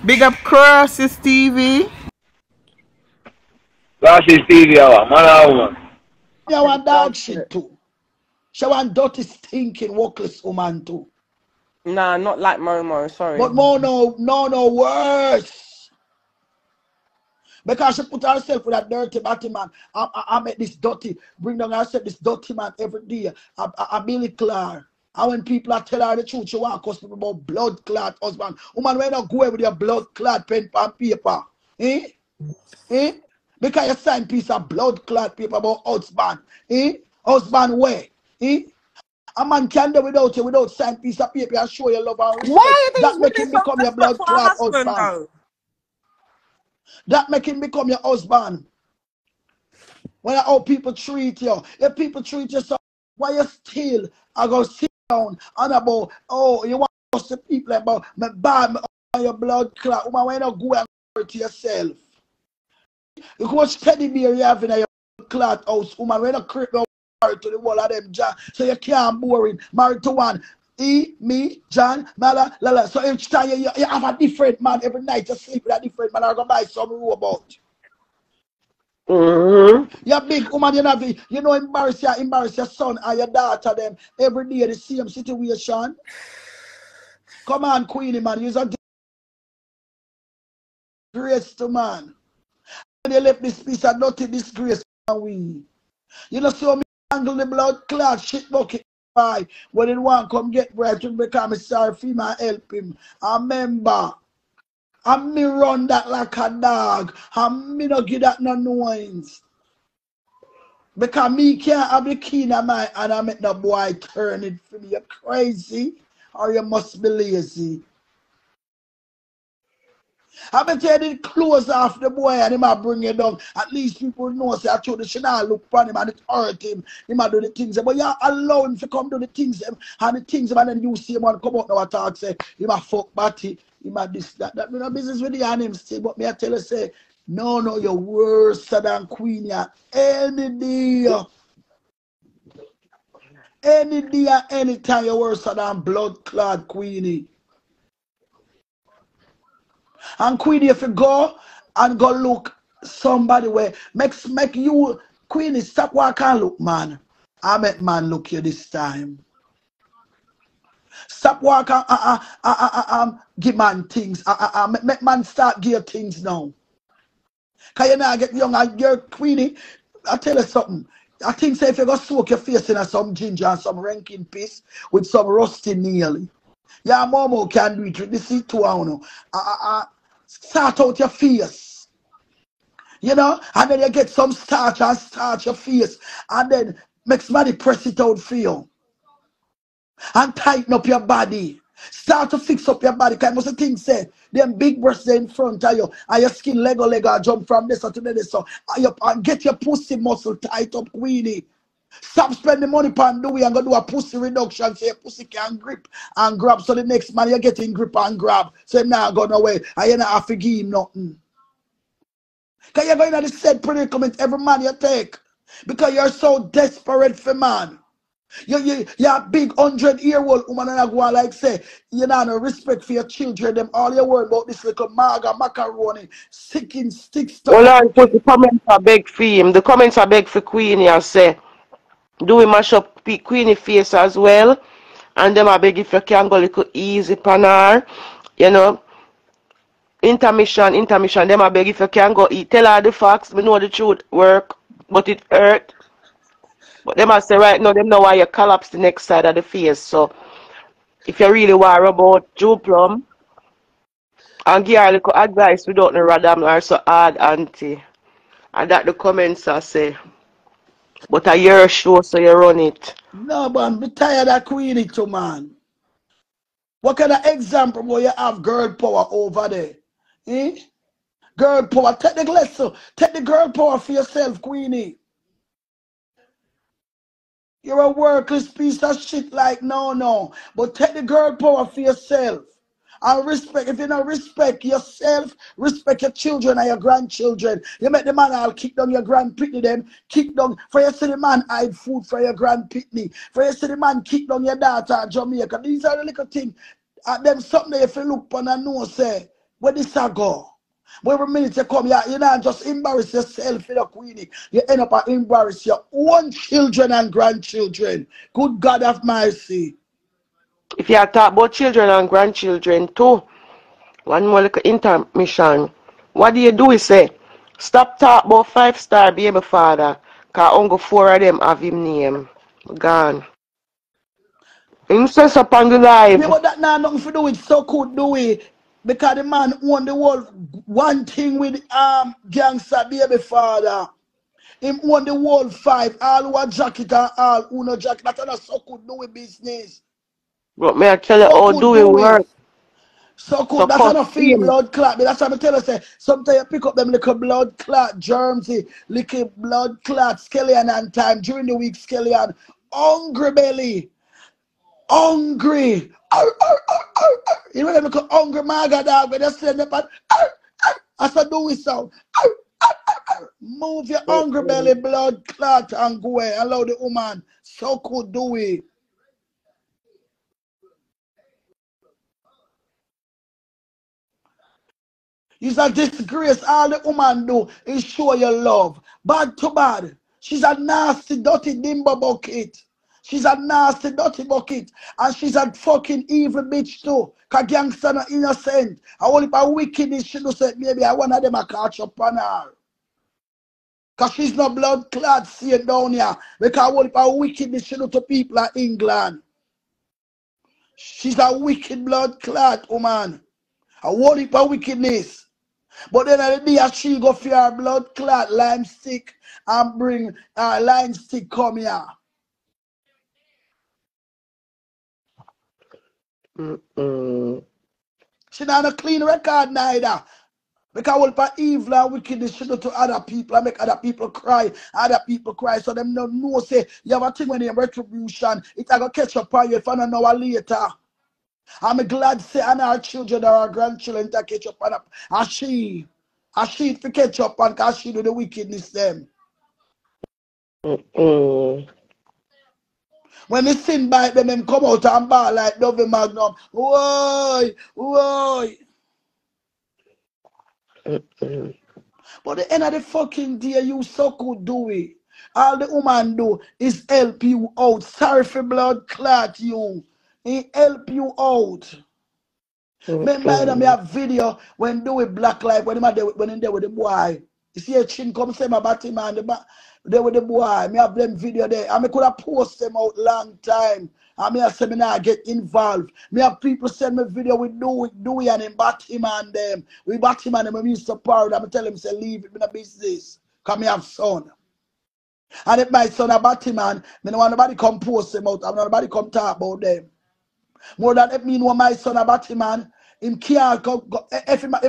Big up Crosses TV. Crosses TV, man or woman? You want dog shit too. She want dirty, stinking, workless woman too. Nah, not like Momo, sorry. But no worse. Because she put herself with that dirty body man. I met this dirty, bring down herself this dirty man every day. I Billy Clark. And when people are telling her the truth, she want to customer about blood clot husband. Woman, why not go away with your blood clot pen and paper? Eh? Eh? Because you sign piece of blood clot paper about husband. Eh? Husband where? Eh? A man can do without you, without sign piece of paper and show your love and respect. Why are That these make women him so become your desperate blood for a clot husband, husband. though? That make him become your husband. When how people treat you, if people treat you so, why you still I go sit down and about, oh, you want to ask the people about my bad, your blood clot. Why you not go and hurt yourself? You go steady beer you have in your clot house, woman. When you creep no married to the wall of them, John, so you can't boring. Married to one. Me, John, Mala, Lala. So each time you have a different man every night, you sleep with a different man. I go buy some robot. You're big woman, you know, embarrass your son and your daughter them every day the same situation. Come on, Queenie, man. You're a disgrace to man. When you left this piece of dirty disgrace, we. You know, so me angle the blood clot shit bucket. When it want come get bright to become a sorry female help him. I remember. And me run that like a dog. And me no give that no noise. Because me can't have the key in my and I make the boy turn it for me. You're crazy or you must be lazy. I been telling the clothes off the boy and he might bring it down. At least people know say I told the should not look for him and it hurt him. He might do the things. But you allow him to come do the things and the things and then you see him and come out now and talk say he might fuck batty. He might this that. That me no business with the and him still. But me I tell you say no, you're worse than Queenie. Any day. Any day, anytime you're worse than blood clot Queenie. And Queenie, if you go and go look somebody where make you Queenie stop walking and look, man. I make man look you this time. Stop walking give man things. Make man start give things now. Cause you now get young and you're Queenie. I tell you something. I think say if you go soak your face in some ginger and some ranking piece with some rusty nail. Yeah, Momo can do it. This is too, I don't know. Start out your face. You know? And then you get some starch and starch your face. And then make somebody press it out for you. And tighten up your body. Start to fix up your body. Because most of the things say, them big breasts in front of you. And your skin leg jump from this to this. And get your pussy muscle tight up, Queenie. Stop spending money on the way and go do a pussy reduction so your pussy can grip and grab. So the next man you're getting grip and grab. So now go away and you not have to give him nothing. Because you're going to the said predicament every man you take. Because you're so desperate for man. You're a big 100-year-old woman and I go like say, you know, no respect for your children. Them all you worry about this little maga macaroni, sticking stick stuff. Hold on, put the comments are big for him. The comments are big for Queenie and say, do we mash up Queenie face as well? And them are beg if you can go little easy pan her. You know. Intermission. Them are beg if you can go eat. Tell her the facts. We know the truth work, but it hurt. But them I say right now, them know why you collapse the next side of the face. So if you really worry about Joe Plum and give her a little advice without no radam or so hard auntie. And that the comments are say. But a year show, so you run it. No, but I'm tired of Queenie too, man. What kind of example will you have girl power over there? Eh? Girl power. Take the lesson. Take the girl power for yourself, Queenie. You're a worthless piece of shit like no. But take the girl power for yourself. And respect, if you don't respect yourself, respect your children and your grandchildren. You make the man all kick down your grandpitney them, kick down, for you see the man hide food for your grandpitney, for you see the man kick down your daughter in Jamaica. These are the little things. Them something if you look on and know say, Where this a go? Every minute you come here, you not just embarrass yourself, you know, Queenie. You end up and embarrass your own children and grandchildren. Good God have mercy. If you talk about children and grandchildren too, one more little intermission. What do is say, stop talk about 5-star baby father, cause only 4 of them have him name. Gone. Him says up on the Yeah, live. but that now nothing to do with so could do it. Because the man own the world one thing with gangster baby father. Him own the world 5, all one jacket and all uno jacket. That's not so could do it business. But may I tell you So how could do it do it. work? So So could that's cuss not feel him. blood clot. But that's what I tell you say. Sometimes you pick up them little blood clot germs, little blood clot skeleton and time during the week skeleton. Hungry belly. Hungry. Arr, arr, arr, arr, arr. You know them call hungry maga dog when they stand up and arr, arr. That's what do we sound. Arr, arr, arr, arr. Move your hungry belly, blood clot and go away. Allow the woman. So could do it. It's a disgrace. All the woman do is show your love. Bad to bad. She's a nasty, dirty dimber bucket. She's a nasty, dirty bucket. And she's a fucking evil bitch too. Cause gangster not innocent. I only by wickedness she do say maybe I one of them a catch up on her. Cause she's not blood clad seeing down here. Because only by wickedness she do to people in England. She's a wicked blood clad woman. I only by wickedness. But then at the day she go for her blood clot lime stick and bring her lime stick come here. She not a clean record neither. Because all for evil and wickedness she do to other people and make other people cry. Other people cry. So them don't know say you have a thing when you retribution. It a go catch up on you if I don't know later. I'm glad say and our children or our grandchildren to catch up on her. And she to catch up on because she do the wickedness them. When the sin bite them come out and ball like Dovey Magnum. Whoa, whoa. But the end of the fucking day, you so could do it. All the woman do is help you out. Sorry for blood clot you. He help you out. Remember me have video when do with Black Life when in there with the boy. You see a chin come say my batty man there with the boy. Me have them video there. And me could have post them out long time. And me have seminar get involved. Me have people send me video with Dewey and him batty man them. We batty man them we used to power them. I tell him say leave it in a business. Cause me have son. And if my son a batty man, me no want nobody come post them out. I want nobody come talk about them. More than if me know my son a batty man, him can't go if him a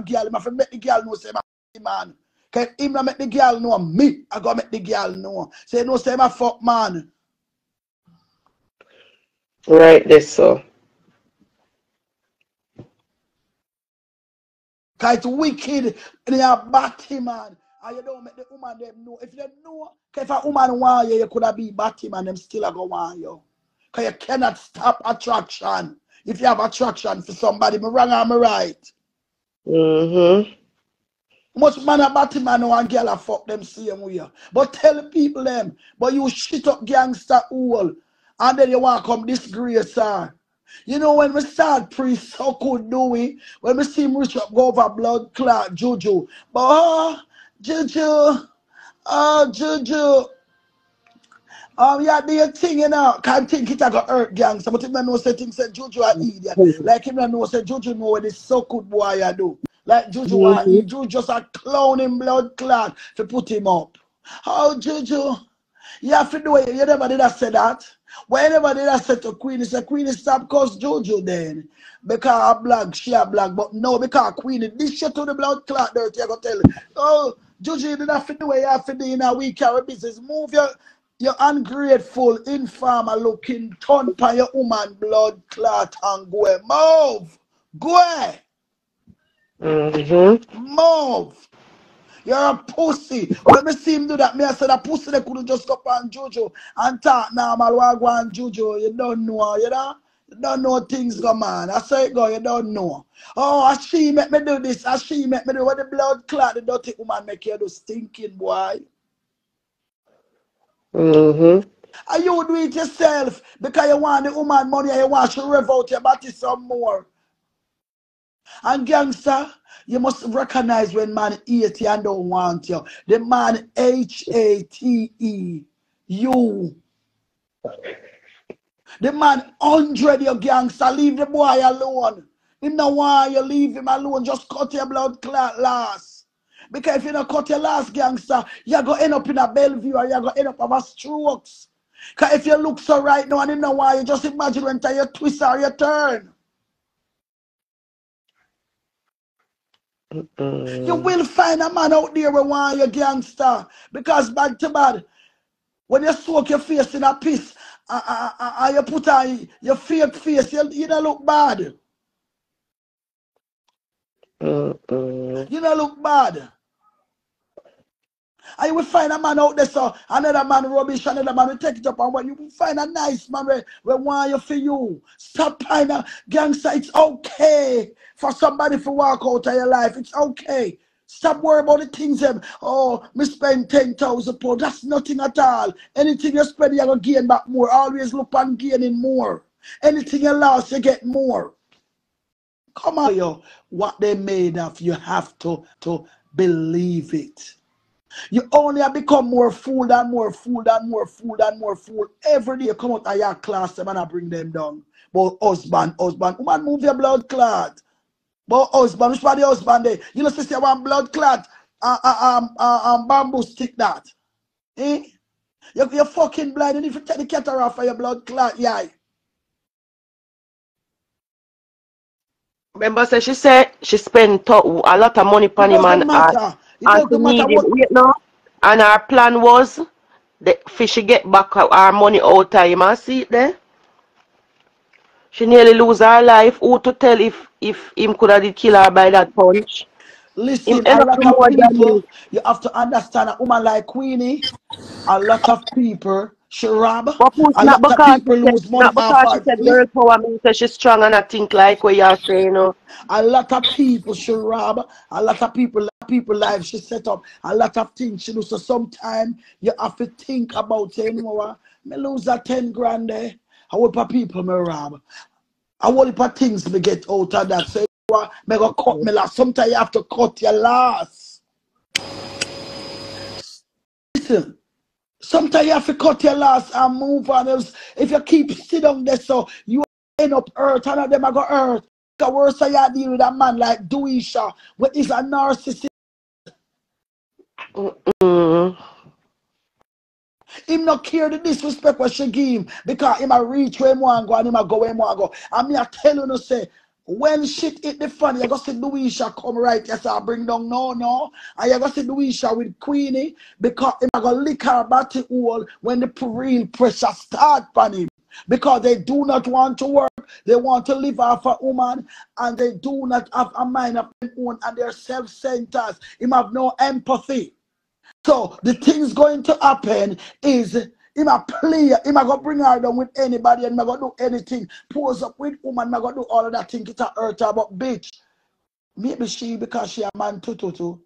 girl, him have to make the girl know say him a batty man. Cause if him not make the girl know me, I go make the girl know. Say no say him a fuck man. Right there, so. Cause it's wicked and you a batty man. And you don't make the woman them know. If you know, if a woman want you, you could have be batty man, them still a go want you. Because you cannot stop attraction. If you have attraction for somebody, me wrong or me right. Much man a batty man and girl a fuck them same way. But tell the people them, but you shit up gangster all. And then you want to come disgrace her. You know when we start priest, so could do it. When we see him reach up, go over blood clot, Juju. But Juju, Juju. Yeah, do your thing, you know. Can't think it a go hurt gangster. But him know say things say Juju a idiot. Like him know say Juju know what this so good boy I do. Like Juju, Juju just a clown in blood clot to put him up. Oh, Juju, you have to do it. You never did I say that. Whenever did I say to Queenie, say Queenie stop cause Juju then. Because a black, she a black. But no, because Queenie, this shit to the blood clot dirty, I go tell you. Oh, Juju, you did not fit the way you have to do in a week carry business. Move your ungrateful, informer looking ton by your woman blood clot and go away. Move! Go away! Move! You're a pussy. When me see him do that, me I said a pussy they couldn't just stop on Juju and talk normal while go on Juju. You don't know, you know? You don't know things go, man. I say it go, you don't know. Oh, as she make me do this, as she make me do what the blood clot, the dirty woman make you do stinking, boy. And you do it yourself because you want the woman money and you want to rev out your body some more. And gangster, you must recognize when man hate you and don't want you. The man HATE, you. The man 100 your gangster, leave the boy alone. Him no want you leave him alone, just cut your blood clot last. Because if you don't cut your last gangster, you're going to end up in a Bellevue or you're going to end up with a strokes. Because if you look so right now and him no want you, just imagine when you twist or you turn. You will find a man out there who want you gangster. Because bad to bad, when you soak your face in a piss, and you put on your fake face, you don't look bad. You don't look bad. And you will find a man out there, so another man rubbish, another man will take it up, and when you will find a nice man who want you for you. Stop kind of gangster. It's okay for somebody to walk out of your life. It's okay. Stop worrying about the things. Oh, me spend 10,000 pounds. That's nothing at all. Anything you spend, you're going to gain back more. Always look on gaining more. Anything you lost, you get more. Come on, yo. What they made of, you have to believe it. You only have become more fool than more fool than more fool than more fool. Every day you come out of your class, them and I bring them down. But husband, woman, move your blood clot. But husband, which one the husband there? You know, say one blood clot, bamboo stick that. Eh? You're fucking blind, and if you take the cataract for your blood clot, yeah. Remember, so she said she spent a lot of money on him and she needed wait now. And our plan was the fish get back our money out of him. And see it there? She nearly lose her life. Who to tell if him could have kill her by that punch? Listen, a lot of people, you have to understand a woman like Queenie, a lot of people she rob. But a lot of people lose money off her. She said girl power means that she's strong and I think like what you're saying. You know? A lot of people she rob. A lot of people life she set up. A lot of things she do. So sometimes you have to think about saying, you know what, me lose that 10 grand there. I want for people me rob. I want for things me get out of that. So me go cut me last. Sometimes you have to cut your last. Listen. Sometimes you have to cut your last and move on. Else, if you keep sitting down there, so you end up hurt. And them are going to hurt. The worse you deal with a man like Duisha, who is a narcissist. Him not care the disrespect what she give him because him a reach where him want go and him a go where him want go. And me I tell you no say, when shit hit the fan, you go see Duisha come right, yes, I bring down no. And you go see Duisha with Queenie because him a go lick her body hole when the real pressure start on him. Because they do not want to work, they want to live off a woman, and they do not have a mind of their own, and they're self-centered. Him have no empathy. So the things going to happen is him a player, him a go bring her down with anybody and him a go do anything. Pose up with woman, him a go do all of that thing, it a hurt her, but bitch. Maybe she because she a man too.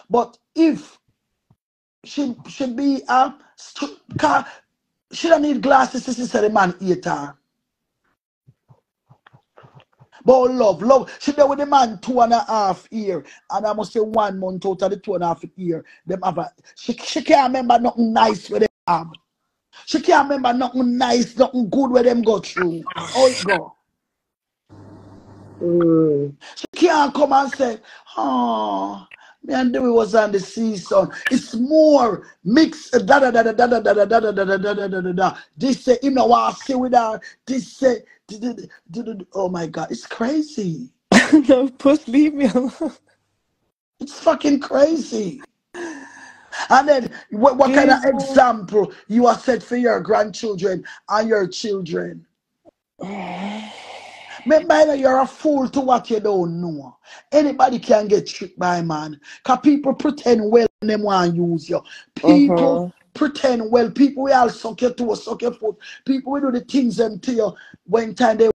But if she be a she don't need glasses to see the man hate her. But love. She there with the man 2.5 years. And I must say 1 month out of the 2.5 years. Them have she can't remember nothing nice with them have. She can't remember nothing nice, nothing good with them go through. How it go? She can't come and say, oh, me and Dewey was on the season. It's more mixed. This say, you know what I say with her. This say, oh my God, it's crazy. No, Puss, leave me alone. It's fucking crazy. And then, what kind of example you are set for your grandchildren and your children? Remember, you're a fool to what you don't know. Anybody can get tricked by man. Because people pretend well and them want to use you. People pretend well. People will all suck your toe, suck your foot. People will do the things them to you when time they